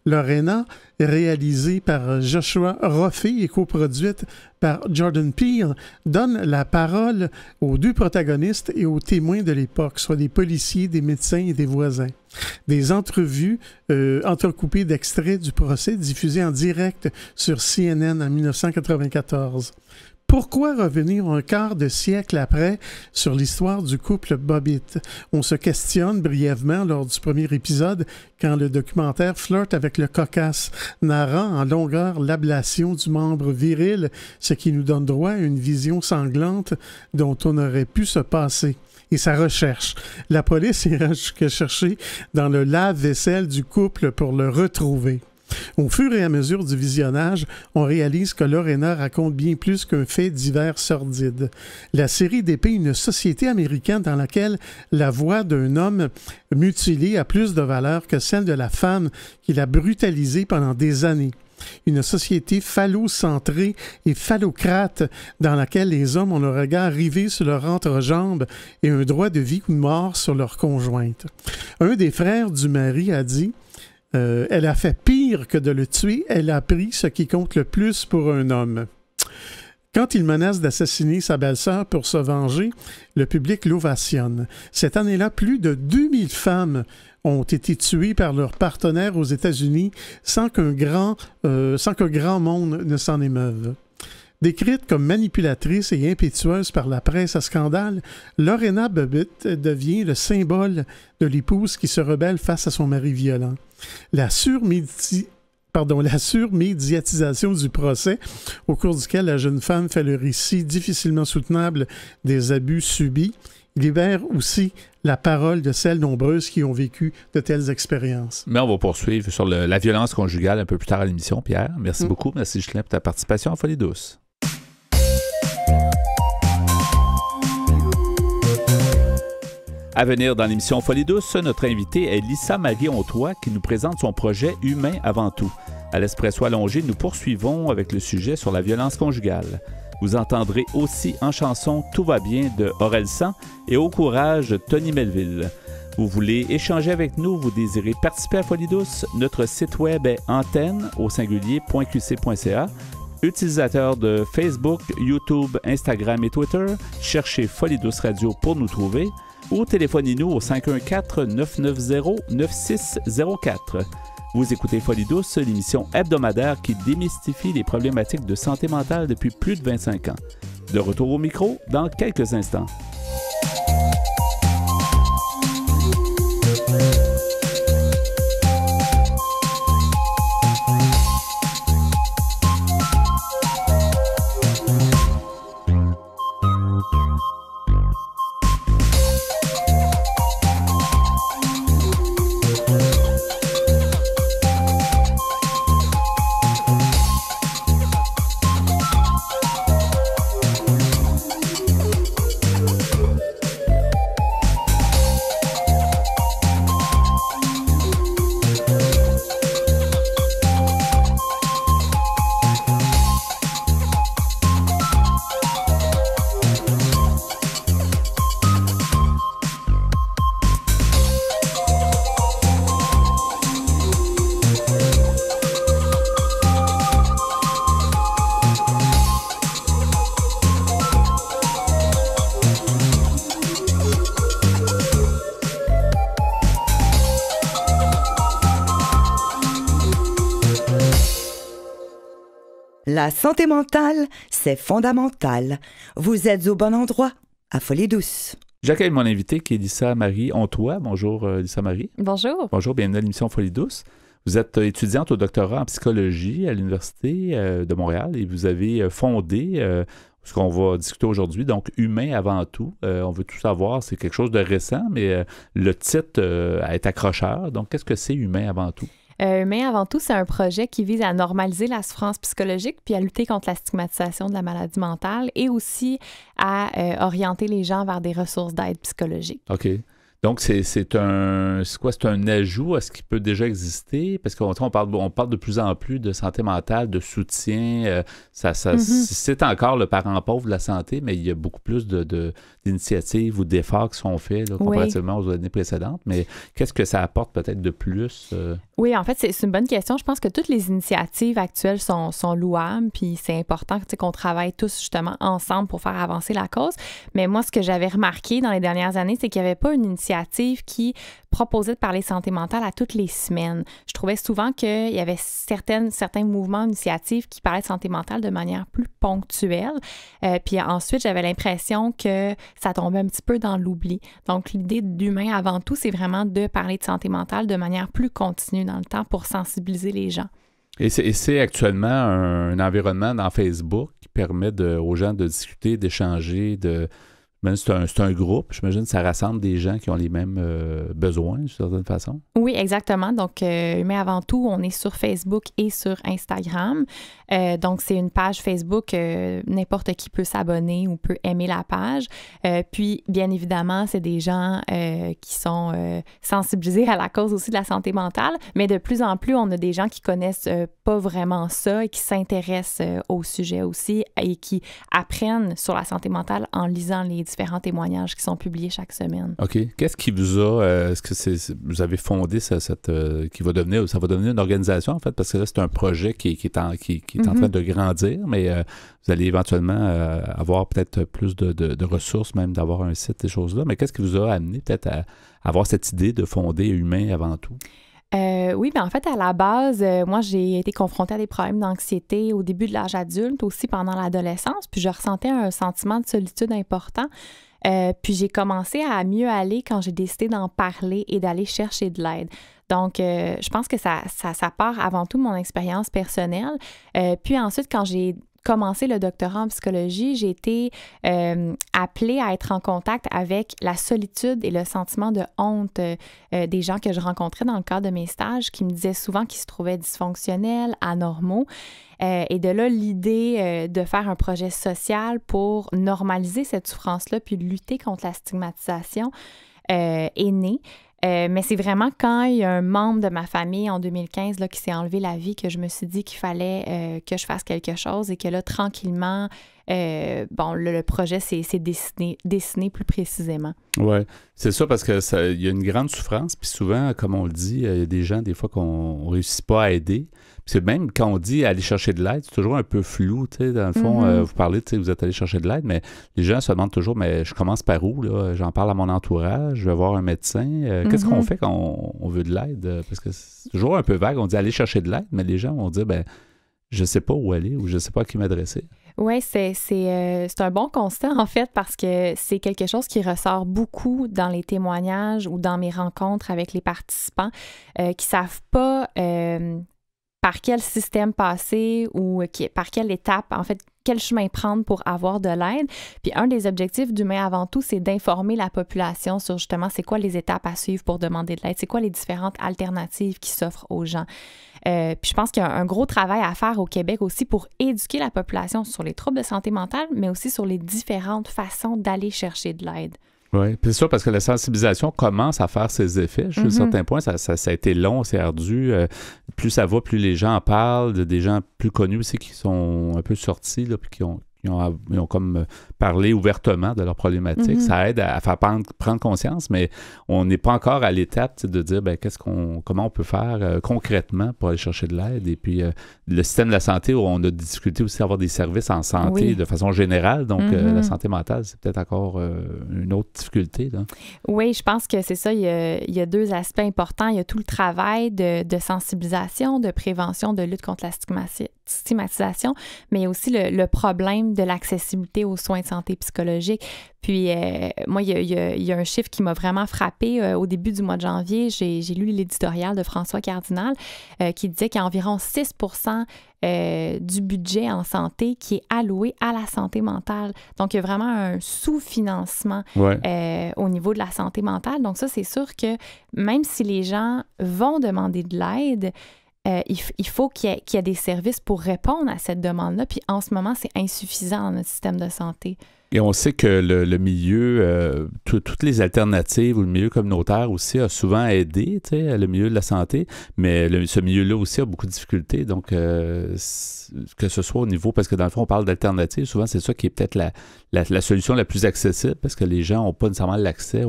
[SPEAKER 5] Lorena, réalisée par Joshua Roffey et coproduite par Jordan Peele, donne la parole aux 2 protagonistes et aux témoins de l'époque, soit des policiers, des médecins et des voisins. Des entrevues entrecoupées d'extraits du procès diffusés en direct sur CNN en 1994. Pourquoi revenir un quart de siècle après sur l'histoire du couple Bobbitt? On se questionne brièvement lors du premier épisode quand le documentaire flirte avec le cocasse, narrant en longueur l'ablation du membre viril, ce qui nous donne droit à une vision sanglante dont on aurait pu se passer. Et sa recherche. La police ira jusqu'à chercher dans le lave-vaisselle du couple pour le retrouver. Au fur et à mesure du visionnage, on réalise que Lorena raconte bien plus qu'un fait divers sordide. La série dépeint une société américaine dans laquelle la voix d'un homme mutilé a plus de valeur que celle de la femme qu'il a brutalisée pendant des années. Une société phallocentrée et phallocrate dans laquelle les hommes ont le regard rivé sur leur entrejambe et un droit de vie ou de mort sur leur conjointe. Un des frères du mari a dit « Elle a fait pire que de le tuer, elle a pris ce qui compte le plus pour un homme. » Quand il menace d'assassiner sa belle-sœur pour se venger, le public l'ovationne. Cette année-là, plus de 2000 femmes ont été tuées par leurs partenaires aux États-Unis sans qu'un grand monde ne s'en émeuve. Décrite comme manipulatrice et impétueuse par la presse à scandale, Lorena Bobbitt devient le symbole de l'épouse qui se rebelle face à son mari violent. La surmédiatisation du procès, au cours duquel la jeune femme fait le récit difficilement soutenable des abus subis, libère aussi la parole de celles nombreuses qui ont vécu de telles expériences.
[SPEAKER 1] Mais on va poursuivre sur la violence conjugale un peu plus tard à l'émission, Pierre. Merci beaucoup. Merci, Ghislain, pour ta participation à Folie douce. À venir dans l'émission Folie douce, notre invitée est Lisa Marie Ontoy qui nous présente son projet Humain avant tout. À l'Espresso allongé, nous poursuivons avec le sujet sur la violence conjugale. Vous entendrez aussi en chanson Tout va bien de Orelsan et Au courage de Tony Melville. Vous voulez échanger avec nous, vous désirez participer à Folie douce, notre site web est antenne.qc.ca. Utilisateur de Facebook, YouTube, Instagram et Twitter, cherchez Folie douce radio pour nous trouver ou téléphonez-nous au 514-990-9604. Vous écoutez Folie douce, l'émission hebdomadaire qui démystifie les problématiques de santé mentale depuis plus de 25 ans. De retour au micro dans quelques instants.
[SPEAKER 4] La santé mentale, c'est fondamental. Vous êtes au bon endroit, à Folie douce.
[SPEAKER 1] J'accueille mon invité qui est Lisa Marie Ontoy. Bonjour Lisa Marie.
[SPEAKER 2] Bonjour.
[SPEAKER 1] Bonjour, bienvenue à l'émission Folie douce. Vous êtes étudiante au doctorat en psychologie à l'Université de Montréal et vous avez fondé ce qu'on va discuter aujourd'hui, donc Humain avant tout. On veut tout savoir, c'est quelque chose de récent, mais le titre est accrocheur. Donc, qu'est-ce que c'est Humain avant tout?
[SPEAKER 2] Humain avant tout, c'est un projet qui vise à normaliser la souffrance psychologique puis à lutter contre la stigmatisation de la maladie mentale et aussi à orienter les gens vers des ressources d'aide psychologique.
[SPEAKER 1] OK. Donc, c'est un ajout à ce qui peut déjà exister? Parce qu'on parle de plus en plus de santé mentale, de soutien. C'est encore le parent pauvre de la santé, mais il y a beaucoup plus d'initiatives ou d'efforts qui sont faits là, comparativement aux années précédentes. Mais qu'est-ce que ça apporte peut-être de plus?
[SPEAKER 2] Oui, en fait, c'est une bonne question. Je pense que toutes les initiatives actuelles sont louables, puis c'est important qu'on travaille tous justement ensemble pour faire avancer la cause. Mais moi, ce que j'avais remarqué dans les dernières années, c'est qu'il n'y avait pas une initiative qui proposait de parler santé mentale à toutes les semaines. Je trouvais souvent qu'il y avait certains mouvements, initiatives qui parlaient de santé mentale de manière plus ponctuelle. Puis ensuite, j'avais l'impression que ça tombait un petit peu dans l'oubli. Donc, l'idée d'Humain avant tout, c'est vraiment de parler de santé mentale de manière plus continue dans le temps pour sensibiliser les gens.
[SPEAKER 1] Et c'est actuellement un environnement dans Facebook qui permet aux gens de discuter, d'échanger, Mais c'est un groupe, j'imagine que ça rassemble des gens qui ont les mêmes besoins, d'une certaine façon.
[SPEAKER 2] Oui, exactement. Donc, mais avant tout, on est sur Facebook et sur Instagram. Donc, c'est une page Facebook, n'importe qui peut s'abonner ou peut aimer la page. Puis, bien évidemment, c'est des gens qui sont sensibilisés à la cause aussi de la santé mentale, mais de plus en plus, on a des gens qui connaissent pas vraiment ça et qui s'intéressent au sujet aussi et qui apprennent sur la santé mentale en lisant les différents témoignages qui sont publiés chaque semaine.
[SPEAKER 1] OK. Qu'est-ce qui vous a... est-ce que vous avez fondé ça va devenir une organisation, en fait, parce que là, c'est un projet qui est en train de grandir, mais vous allez éventuellement avoir peut-être plus de ressources, même d'avoir un site, des choses-là. Mais qu'est-ce qui vous a amené peut-être à avoir cette idée de fonder Humain avant tout?
[SPEAKER 2] Oui, bien en fait, à la base, moi, j'ai été confrontée à des problèmes d'anxiété au début de l'âge adulte, aussi pendant l'adolescence, puis je ressentais un sentiment de solitude important. Puis j'ai commencé à mieux aller quand j'ai décidé d'en parler et d'aller chercher de l'aide. Donc, je pense que ça part avant tout de mon expérience personnelle. Puis ensuite, quand j'ai commencé le doctorat en psychologie, j'ai été appelée à être en contact avec la solitude et le sentiment de honte des gens que je rencontrais dans le cadre de mes stages qui me disaient souvent qu'ils se trouvaient dysfonctionnels, anormaux. Et de là, l'idée de faire un projet social pour normaliser cette souffrance-là puis lutter contre la stigmatisation est née. Mais c'est vraiment quand il y a un membre de ma famille en 2015 là, qui s'est enlevé la vie que je me suis dit qu'il fallait que je fasse quelque chose et que là, tranquillement, le projet s'est dessiné plus précisément.
[SPEAKER 1] Oui, c'est ça parce que il y a une grande souffrance, puis souvent, comme on le dit, il y a des gens, des fois, qu'on ne réussit pas à aider. Puis c'est même quand on dit aller chercher de l'aide, c'est toujours un peu flou, tu sais, dans le fond, vous parlez, tu sais, vous êtes allé chercher de l'aide, mais les gens se demandent toujours, mais je commence par où, là? J'en parle à mon entourage, je vais voir un médecin. Qu'est-ce qu'on fait quand on veut de l'aide? Parce que c'est toujours un peu vague, on dit aller chercher de l'aide, mais les gens vont dire, je sais pas où aller ou je sais pas à qui m'adresser.
[SPEAKER 2] Oui, c'est un bon constat, en fait, parce que c'est quelque chose qui ressort beaucoup dans les témoignages ou dans mes rencontres avec les participants qui savent pas par quel système passer ou par quelle étape, en fait, quel chemin prendre pour avoir de l'aide. Puis un des objectifs d'Humain avant tout, c'est d'informer la population sur justement c'est quoi les étapes à suivre pour demander de l'aide, c'est quoi les différentes alternatives qui s'offrent aux gens. Puis je pense qu'il y a un gros travail à faire au Québec aussi pour éduquer la population sur les troubles de santé mentale, mais aussi sur les différentes façons d'aller chercher de l'aide.
[SPEAKER 1] Oui, puis c'est ça, parce que la sensibilisation commence à faire ses effets. Jusqu'à un certain point, ça a été long, c'est ardu. Plus ça va, plus les gens en parlent. Des gens plus connus aussi qui sont un peu sortis, là, puis qui ont comme parlé ouvertement de leurs problématiques. Ça aide à faire prendre conscience, mais on n'est pas encore à l'étape de dire comment on peut faire concrètement pour aller chercher de l'aide. Et puis, le système de la santé, où on a des difficultés aussi à avoir des services en santé de façon générale. Donc, la santé mentale, c'est peut-être encore une autre difficulté. Là.
[SPEAKER 2] Oui, je pense que c'est ça. Il y a deux aspects importants. Il y a tout le travail de sensibilisation, de prévention, de lutte contre la stigmatisation, mais aussi le problème de l'accessibilité aux soins de santé psychologique. Puis, moi, il y a un chiffre qui m'a vraiment frappée. Au début du mois de janvier, j'ai lu l'éditorial de François Cardinal qui disait qu'il y a environ 6% du budget en santé qui est alloué à la santé mentale. Donc, il y a vraiment un sous-financement au niveau de la santé mentale. Donc, ça, c'est sûr que même si les gens vont demander de l'aide, il faut qu'il y ait des services pour répondre à cette demande-là. Puis en ce moment, c'est insuffisant dans notre système de santé.
[SPEAKER 1] Et on sait que le milieu, toutes les alternatives ou le milieu communautaire aussi a souvent aidé, tu sais, le milieu de la santé, mais ce milieu-là aussi a beaucoup de difficultés. Donc, que ce soit au niveau, parce que dans le fond, on parle d'alternatives, souvent c'est ça qui est peut-être la solution la plus accessible, parce que les gens n'ont pas nécessairement l'accès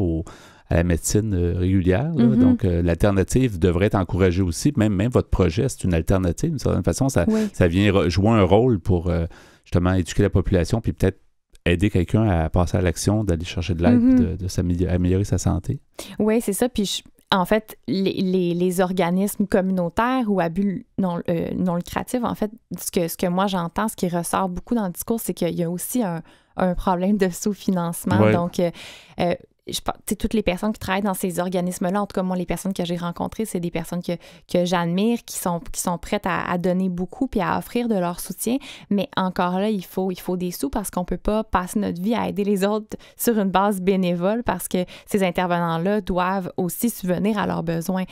[SPEAKER 1] à la médecine régulière. Là. Donc, l'alternative devrait être encouragée aussi. Même votre projet, c'est une alternative. D'une certaine façon, ça vient jouer un rôle pour justement éduquer la population puis peut-être aider quelqu'un à passer à l'action, d'aller chercher de l'aide, d'améliorer sa santé.
[SPEAKER 2] Oui, c'est ça. Puis, en fait, les organismes communautaires ou à but non lucratif, en fait, ce que moi j'entends, ce qui ressort beaucoup dans le discours, c'est qu'il y a aussi un problème de sous-financement. Donc, toutes les personnes qui travaillent dans ces organismes-là, en tout cas, moi, les personnes que j'ai rencontrées, c'est des personnes que j'admire, qui sont prêtes à donner beaucoup puis à offrir de leur soutien. Mais encore là, il faut des sous parce qu'on peut pas passer notre vie à aider les autres sur une base bénévole parce que ces intervenants-là doivent aussi subvenir à leurs besoins.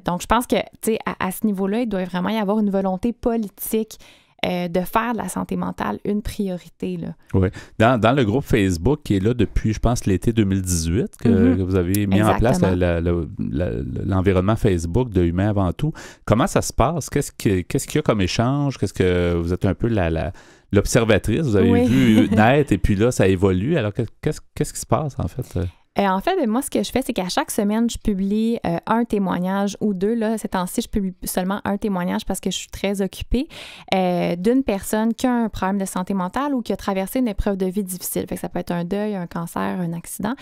[SPEAKER 2] Donc, je pense que, tu sais, à ce niveau-là, il doit vraiment y avoir une volonté politique de faire de la santé mentale une priorité. Là.
[SPEAKER 1] Oui. Dans le groupe Facebook qui est là depuis, je pense, l'été 2018, que vous avez mis en place l'environnement Facebook de Humain avant tout, comment ça se passe? Qu'est-ce qu'il y a comme échange? Qu'est-ce que vous êtes un peu l'observatrice? Vous avez vu naître et puis là, ça évolue. Alors, qu'est-ce qui se passe, en fait?
[SPEAKER 2] En fait, moi, ce que je fais, c'est qu'à chaque semaine, je publie un témoignage ou deux. Là, ces temps-ci, je publie seulement un témoignage parce que je suis très occupée d'une personne qui a un problème de santé mentale ou qui a traversé une épreuve de vie difficile. Fait que ça peut être un deuil, un cancer, un accident.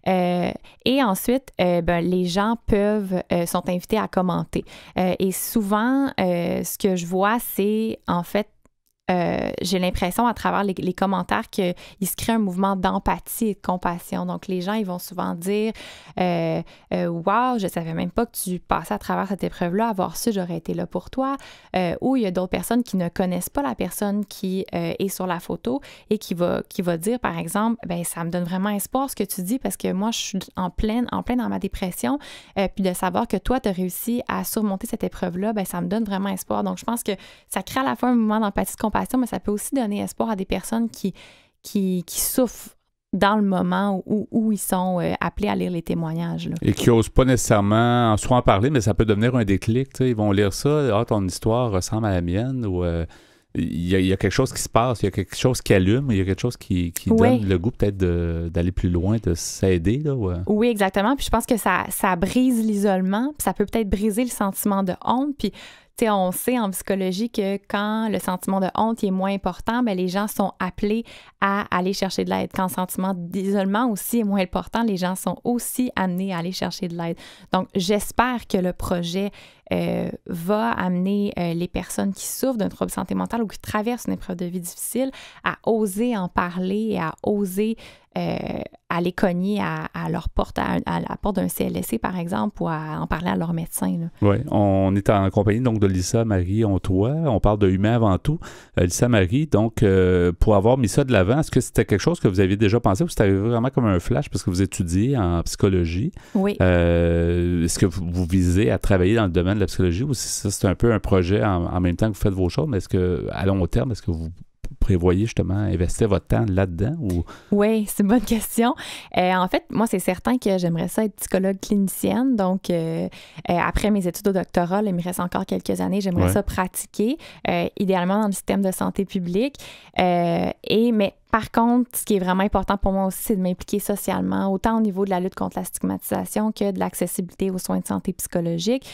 [SPEAKER 2] Et ensuite, les gens sont invités à commenter. Et souvent, ce que je vois, c'est en fait, j'ai l'impression à travers les commentaires qu'il se crée un mouvement d'empathie et de compassion. Donc, les gens, ils vont souvent dire « Wow, je savais même pas que tu passais à travers cette épreuve-là. Avoir su, j'aurais été là pour toi. » Ou il y a d'autres personnes qui ne connaissent pas la personne qui est sur la photo et qui va dire, par exemple, « ça me donne vraiment espoir ce que tu dis parce que moi, je suis en plein dans ma dépression. Puis de savoir que toi, tu as réussi à surmonter cette épreuve-là, ça me donne vraiment espoir. » Donc, je pense que ça crée à la fois un mouvement d'empathie, de compassion, mais ça peut aussi donner espoir à des personnes qui souffrent dans le moment où ils sont appelés à lire les témoignages. Là.
[SPEAKER 1] Et qui n'osent pas nécessairement soit en parler, mais ça peut devenir un déclic. Ils vont lire ça, ton histoire ressemble à la mienne, ou il y a quelque chose qui se passe, il y a quelque chose qui allume, il y a quelque chose qui donne le goût peut-être d'aller plus loin, de s'aider. Là,
[SPEAKER 2] Oui, exactement. Puis je pense que ça brise l'isolement, puis ça peut peut-être briser le sentiment de honte, puis on sait en psychologie que quand le sentiment de honte est moins important, les gens sont appelés à aller chercher de l'aide. Quand le sentiment d'isolement aussi est moins important, les gens sont aussi amenés à aller chercher de l'aide. Donc, j'espère que le projet va amener les personnes qui souffrent d'un trouble de santé mentale ou qui traversent une épreuve de vie difficile à oser en parler et à oser aller cogner à leur porte, à la porte d'un CLSC, par exemple, ou à en parler à leur médecin.
[SPEAKER 1] Oui, on est en compagnie donc de Lisa Marie Ontoy. On parle de Humain avant tout. Lisa Marie, donc, pour avoir mis ça de l'avant, est-ce que c'était quelque chose que vous aviez déjà pensé ou c'était arrivé vraiment comme un flash parce que vous étudiez en psychologie?
[SPEAKER 2] Oui.
[SPEAKER 1] Est-ce que vous visez à travailler dans le domaine de la psychologie ou si ça, c'est un peu un projet en même temps que vous faites vos choses, mais est-ce que, à long terme, est-ce que vous prévoyez justement investir votre temps là-dedans? Ou...
[SPEAKER 2] Oui, c'est une bonne question. En fait, moi, c'est certain que j'aimerais ça être psychologue clinicienne. Donc, après mes études au doctorat, il me reste encore quelques années, j'aimerais ça pratiquer, idéalement dans le système de santé publique. Mais par contre, ce qui est vraiment important pour moi aussi, c'est de m'impliquer socialement, autant au niveau de la lutte contre la stigmatisation que de l'accessibilité aux soins de santé psychologique.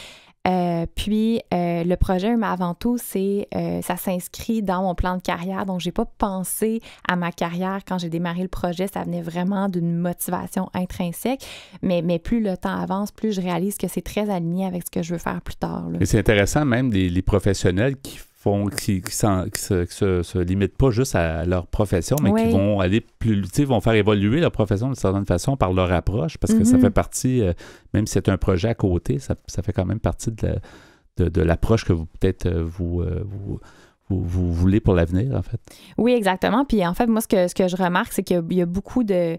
[SPEAKER 2] Puis, le projet, mais avant tout, ça s'inscrit dans mon plan de carrière. Donc, j'ai pas pensé à ma carrière quand j'ai démarré le projet. Ça venait vraiment d'une motivation intrinsèque. Mais plus le temps avance, plus je réalise que c'est très aligné avec ce que je veux faire plus tard. Là.
[SPEAKER 1] Et c'est intéressant, même les professionnels qui se limitent pas juste à leur profession, mais qui vont aller plus, vont faire évoluer leur profession d'une certaine façon par leur approche, parce que ça fait partie, même si c'est un projet à côté, ça fait quand même partie de l'approche que vous peut-être vous voulez pour l'avenir, en fait.
[SPEAKER 2] Oui, exactement. Puis en fait, moi, ce que je remarque, c'est qu'il y a beaucoup de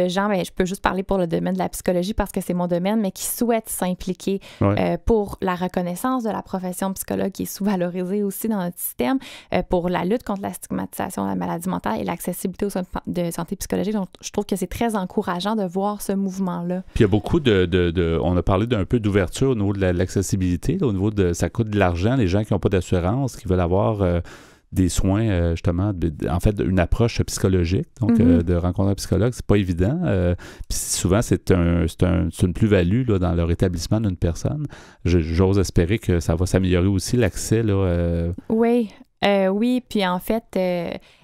[SPEAKER 2] gens, je peux juste parler pour le domaine de la psychologie parce que c'est mon domaine, mais qui souhaitent s'impliquer pour la reconnaissance de la profession de psychologue qui est sous-valorisée aussi dans notre système, pour la lutte contre la stigmatisation de la maladie mentale et l'accessibilité aux soins de santé psychologique. Donc, je trouve que c'est très encourageant de voir ce mouvement-là.
[SPEAKER 1] Puis il y a beaucoup on a parlé d'un peu d'ouverture au niveau de l'accessibilité, au niveau de ça coûte de l'argent, les gens qui n'ont pas d'assurance, qui veulent avoir des soins, justement, en fait, une approche psychologique, donc de rencontrer un psychologue, c'est pas évident. Puis souvent, c'est une plus-value là, dans le rétablissement d'une personne. J'ose espérer que ça va s'améliorer aussi, l'accès. Là,
[SPEAKER 2] Oui, puis en fait,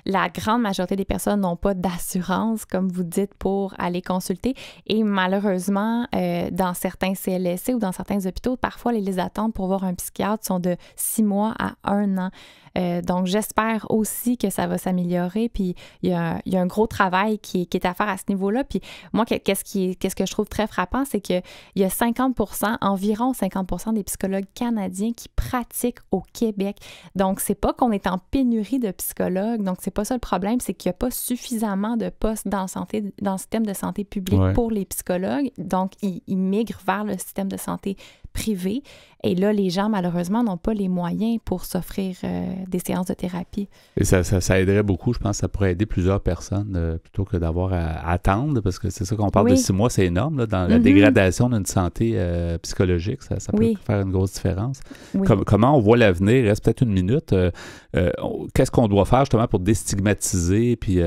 [SPEAKER 2] la grande majorité des personnes n'ont pas d'assurance, comme vous dites, pour aller consulter. Et malheureusement, dans certains CLSC ou dans certains hôpitaux, parfois les listes d'attente pour voir un psychiatre sont de 6 mois à 1 an. Donc, j'espère aussi que ça va s'améliorer. Puis, il y a un gros travail qui est à faire à ce niveau-là. Puis, moi, qu'est-ce que je trouve très frappant, c'est qu'il y a environ 50% des psychologues canadiens qui pratiquent au Québec. Donc, c'est pas qu'on est en pénurie de psychologues. Donc, c'est pas ça le problème, c'est qu'il n'y a pas suffisamment de postes dans le système de santé public pour les psychologues. Donc, ils migrent vers le système de santé privé. Et là, les gens, malheureusement, n'ont pas les moyens pour s'offrir des séances de thérapie. Et
[SPEAKER 1] ça aiderait beaucoup, je pense, ça pourrait aider plusieurs personnes plutôt que d'avoir à attendre, parce que c'est ça qu'on parle de 6 mois, c'est énorme, là, dans la dégradation d'une santé psychologique, ça peut faire une grosse différence. Oui. Comment on voit l'avenir? Il reste peut-être 1 minute. Qu'est-ce qu'on doit faire justement pour déstigmatiser? Puis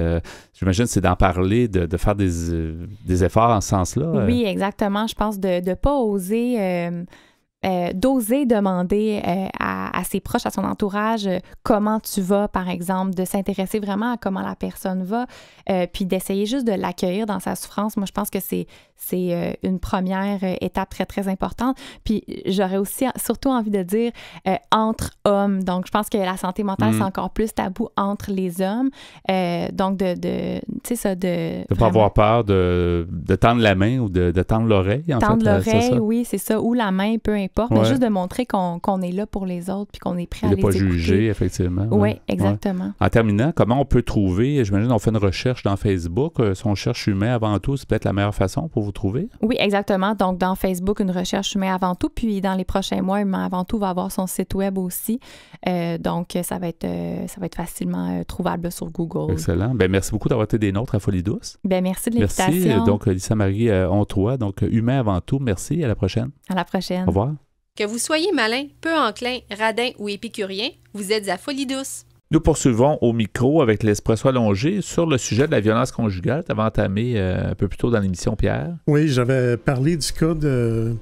[SPEAKER 1] j'imagine que c'est d'en parler, de faire des efforts en ce sens-là.
[SPEAKER 2] Oui, exactement. Je pense de ne pas oser... d'oser demander à ses proches, à son entourage, comment tu vas, par exemple, de s'intéresser vraiment à comment la personne va, puis d'essayer juste de l'accueillir dans sa souffrance. Moi, je pense que c'est une première étape très, très importante. Puis j'aurais aussi surtout envie de dire entre hommes. Donc, je pense que la santé mentale, c'est encore plus tabou entre les hommes. Donc, tu sais ça, de
[SPEAKER 1] pas avoir peur de tendre la main ou de tendre l'oreille, en fait.
[SPEAKER 2] Tendre l'oreille, oui, c'est ça. Ou la main, peu importe. Mais juste de montrer qu'on est là pour les autres puis qu'on est prêt à les écouter.
[SPEAKER 1] De ne pas juger, effectivement.
[SPEAKER 2] Oui, exactement.
[SPEAKER 1] En terminant, comment on peut trouver, j'imagine on fait une recherche dans Facebook, si on cherche Humain avant tout, c'est peut-être la meilleure façon pour vous trouver?
[SPEAKER 2] Oui, exactement. Donc, dans Facebook, une recherche Humain avant tout, puis dans les prochains mois, Humain avant tout va avoir son site web aussi. Donc, ça va être facilement trouvable sur Google.
[SPEAKER 1] Excellent. Bien, merci beaucoup d'avoir été des nôtres à Folie douce.
[SPEAKER 2] Bien, merci de l'invitation.
[SPEAKER 1] Merci. Donc, Lisa-Marie Ontoy, donc Humain avant tout. Merci. À la prochaine.
[SPEAKER 2] À la prochaine.
[SPEAKER 1] Au revoir.
[SPEAKER 7] Que vous soyez malin, peu enclin, radin ou épicurien, vous êtes à Folie douce.
[SPEAKER 1] Nous poursuivons au micro avec l'Espresso allongé sur le sujet de la violence conjugale. Tu avais entamé un peu plus tôt dans l'émission, Pierre.
[SPEAKER 5] Oui, j'avais parlé du cas de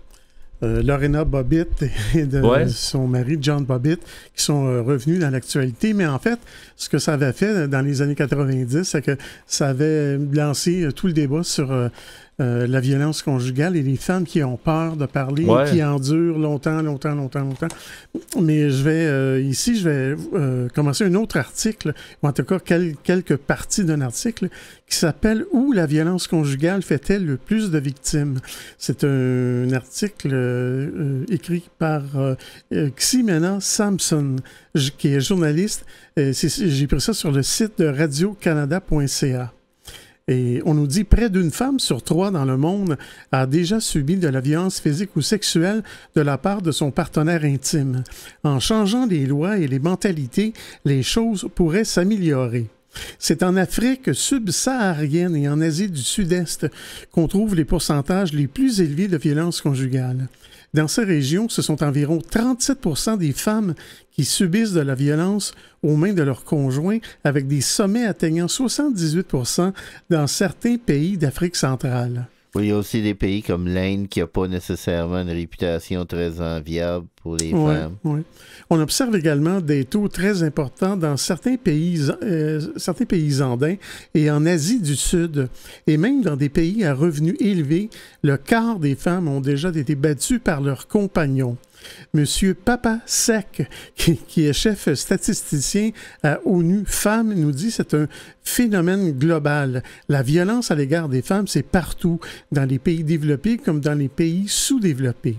[SPEAKER 5] Lorena Bobbitt et de son mari John Bobbitt qui sont revenus dans l'actualité. Mais en fait, ce que ça avait fait dans les années 90, c'est que ça avait lancé tout le débat sur la violence conjugale et les femmes qui ont peur de parler, qui endurent longtemps. Mais je vais commencer un autre article, ou en tout cas quelques parties d'un article qui s'appelle « Où la violence conjugale fait-elle le plus de victimes ?» C'est un article écrit par Ximena Sampson, qui est journaliste. J'ai pris ça sur le site de radiocanada.ca. Et on nous dit près d'une femme sur 3 dans le monde a déjà subi de la violence physique ou sexuelle de la part de son partenaire intime. En changeant les lois et les mentalités, les choses pourraient s'améliorer. C'est en Afrique subsaharienne et en Asie du Sud-Est qu'on trouve les pourcentages les plus élevés de violence conjugale. Dans ces régions, ce sont environ 37% des femmes qui subissent de la violence aux mains de leurs conjoints, avec des sommets atteignant 78% dans certains pays d'Afrique centrale.
[SPEAKER 6] Oui, il y a aussi des pays comme l'Inde qui n'ont pas nécessairement une réputation très enviable pour les femmes. Oui.
[SPEAKER 5] On observe également des taux très importants dans certains pays andins et en Asie du Sud. Et même dans des pays à revenus élevés, le quart des femmes ont déjà été battues par leurs compagnons. Monsieur Papa Sek, qui est chef statisticien à ONU Femmes, nous dit que c'est un phénomène global. La violence à l'égard des femmes, c'est partout, dans les pays développés comme dans les pays sous-développés.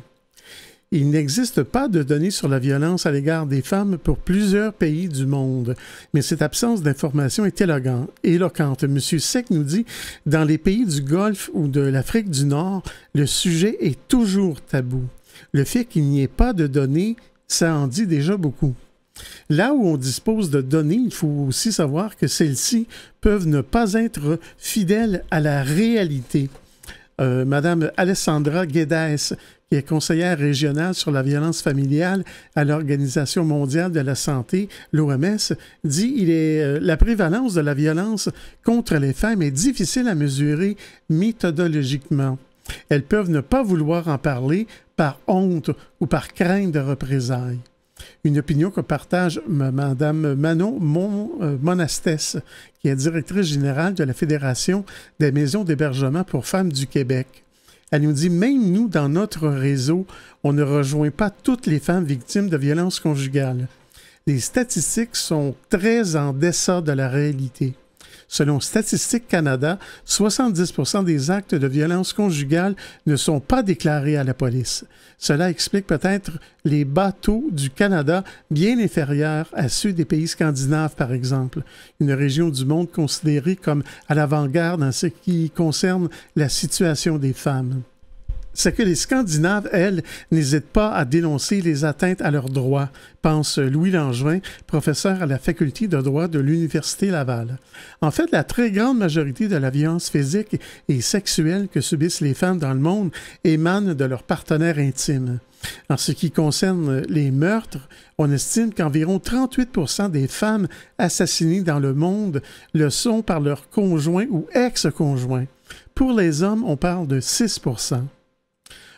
[SPEAKER 5] Il n'existe pas de données sur la violence à l'égard des femmes pour plusieurs pays du monde, mais cette absence d'information est éloquente. M. Sek nous dit, dans les pays du Golfe ou de l'Afrique du Nord, le sujet est toujours tabou. Le fait qu'il n'y ait pas de données, ça en dit déjà beaucoup. Là où on dispose de données, il faut aussi savoir que celles-ci peuvent ne pas être fidèles à la réalité. Madame Alessandra Guedes, qui est conseillère régionale sur la violence familiale à l'Organisation mondiale de la santé, l'OMS, dit la prévalence de la violence contre les femmes est difficile à mesurer méthodologiquement. Elles peuvent ne pas vouloir en parler par honte ou par crainte de représailles. Une opinion que partage Mme Manon Monastès, qui est directrice générale de la Fédération des maisons d'hébergement pour femmes du Québec. Elle nous dit, même nous, dans notre réseau, on ne rejoint pas toutes les femmes victimes de violences conjugales. Les statistiques sont très en deçà de la réalité. Selon Statistique Canada, 70% des actes de violence conjugale ne sont pas déclarés à la police. Cela explique peut-être les bas taux du Canada bien inférieurs à ceux des pays scandinaves, par exemple, une région du monde considérée comme à l'avant-garde en ce qui concerne la situation des femmes. C'est que les Scandinaves, elles, n'hésitent pas à dénoncer les atteintes à leurs droits, pense Louis Langevin, professeur à la faculté de droit de l'Université Laval. En fait, la très grande majorité de la violence physique et sexuelle que subissent les femmes dans le monde émane de leurs partenaires intimes. En ce qui concerne les meurtres, on estime qu'environ 38% des femmes assassinées dans le monde le sont par leur conjoint ou ex-conjoint. Pour les hommes, on parle de 6%.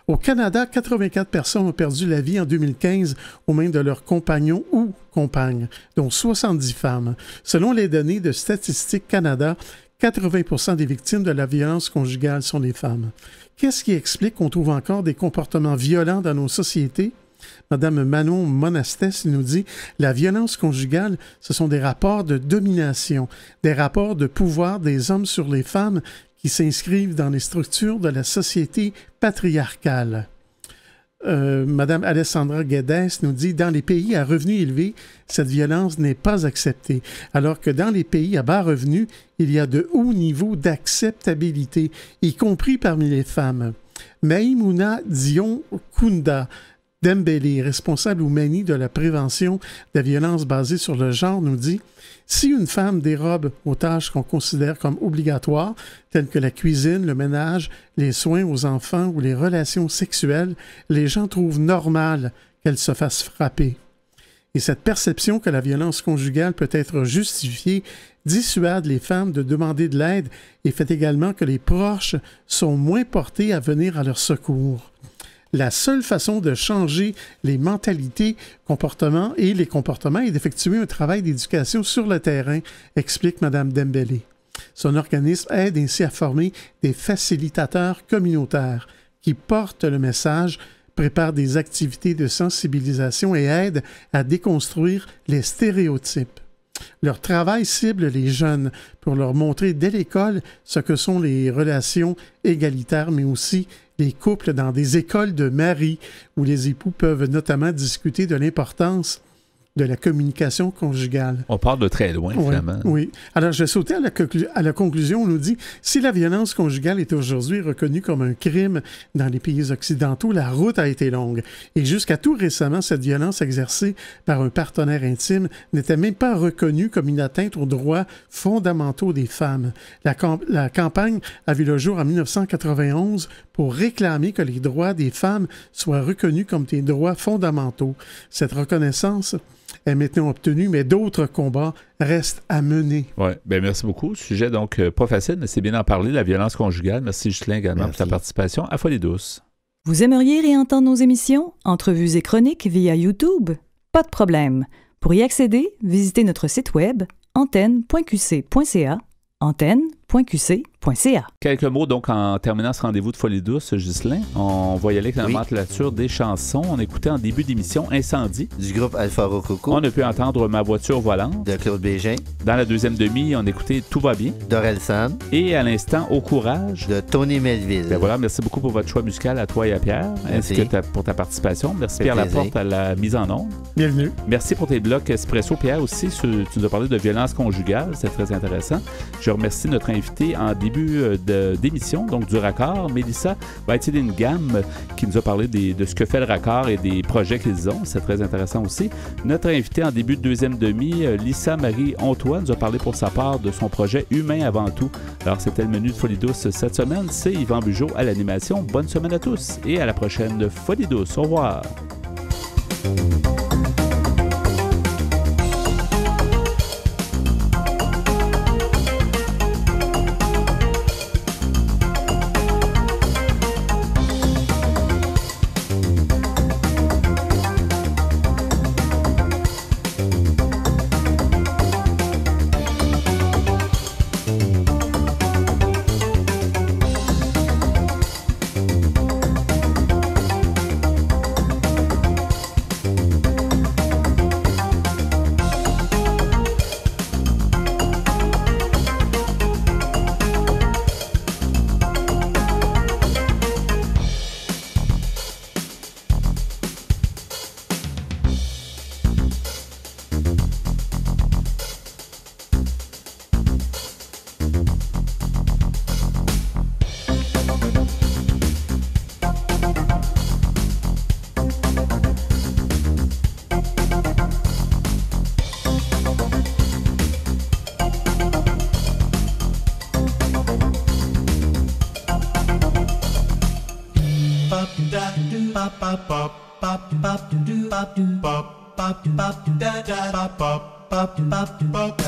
[SPEAKER 5] Au Canada, 84 personnes ont perdu la vie en 2015 aux mains de leurs compagnons ou compagnes, dont 70 femmes. Selon les données de Statistique Canada, 80% des victimes de la violence conjugale sont des femmes. Qu'est-ce qui explique qu'on trouve encore des comportements violents dans nos sociétés? Madame Manon Monastès nous dit « La violence conjugale, ce sont des rapports de domination, des rapports de pouvoir des hommes sur les femmes qui s'inscrivent dans les structures de la société patriarcale. » Madame Alessandra Guedes nous dit « Dans les pays à revenus élevés, cette violence n'est pas acceptée, alors que dans les pays à bas revenus, il y a de hauts niveaux d'acceptabilité, y compris parmi les femmes. » Maïmouna Dion-Kounda Dembélé, responsable au Mani de la prévention de la violence basée sur le genre, nous dit « Si une femme dérobe aux tâches qu'on considère comme obligatoires, telles que la cuisine, le ménage, les soins aux enfants ou les relations sexuelles, les gens trouvent normal qu'elle se fasse frapper. » Et cette perception que la violence conjugale peut être justifiée dissuade les femmes de demander de l'aide et fait également que les proches sont moins portés à venir à leur secours. La seule façon de changer les mentalités, comportements et les comportements est d'effectuer un travail d'éducation sur le terrain, explique Mme Dembélé. Son organisme aide ainsi à former des facilitateurs communautaires qui portent le message, préparent des activités de sensibilisation et aident à déconstruire les stéréotypes. Leur travail cible les jeunes pour leur montrer dès l'école ce que sont les relations égalitaires, mais aussi les couples dans des écoles de mari où les époux peuvent notamment discuter de l'importance de la communication conjugale.
[SPEAKER 1] On part de très loin, finalement.
[SPEAKER 5] Oui. Alors, je vais sauter à la conclusion. On nous dit, si la violence conjugale est aujourd'hui reconnue comme un crime dans les pays occidentaux, la route a été longue. Et jusqu'à tout récemment, cette violence exercée par un partenaire intime n'était même pas reconnue comme une atteinte aux droits fondamentaux des femmes. La campagne a vu le jour en 1991 pour réclamer que les droits des femmes soient reconnus comme des droits fondamentaux. Cette reconnaissance est maintenant obtenue, mais d'autres combats restent à mener.
[SPEAKER 1] Oui, bien merci beaucoup. Sujet donc pas facile, mais c'est bien d'en parler, la violence conjugale. Merci Ghislain également pour ta participation à Folie douce.
[SPEAKER 8] Vous aimeriez réentendre nos émissions, entrevues et chroniques via YouTube? Pas de problème. Pour y accéder, visitez notre site web antenne.qc.ca, antenne.qc.ca.
[SPEAKER 1] Quelques mots donc en terminant ce rendez-vous de Folie douce, Ghislain. On va y aller avec la nomenclature des chansons. On écoutait en début d'émission Incendie
[SPEAKER 6] du groupe Alpha Rococo.
[SPEAKER 1] On a pu entendre Ma voiture volante
[SPEAKER 6] de Claude Bégin.
[SPEAKER 1] Dans la deuxième demi, on écoutait Tout va bien
[SPEAKER 6] d'Orelsan.
[SPEAKER 1] Et à l'instant Au courage
[SPEAKER 6] de Tony Melville.
[SPEAKER 1] Ben voilà, merci beaucoup pour votre choix musical à toi et à Pierre, ainsi que pour ta participation. Merci Pierre Laporte à la mise en onde.
[SPEAKER 5] Bienvenue.
[SPEAKER 1] Merci pour tes blocs Espresso, Pierre aussi. Tu nous as parlé de violence conjugale, c'est très intéressant. Je remercie notre invité en début d'émission, donc du Raccord, Mélissa Weitzelingam, qui nous a parlé de ce que fait le Raccord et des projets qu'ils ont. C'est très intéressant aussi. Notre invité en début de deuxième demi, Lisa Marie Ontois, nous a parlé pour sa part de son projet Humain avant tout. Alors, c'était le menu de Folie douce cette semaine. C'est Yvan Bugeaud à l'animation. Bonne semaine à tous et à la prochaine Folie douce. Au revoir.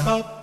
[SPEAKER 9] Bop,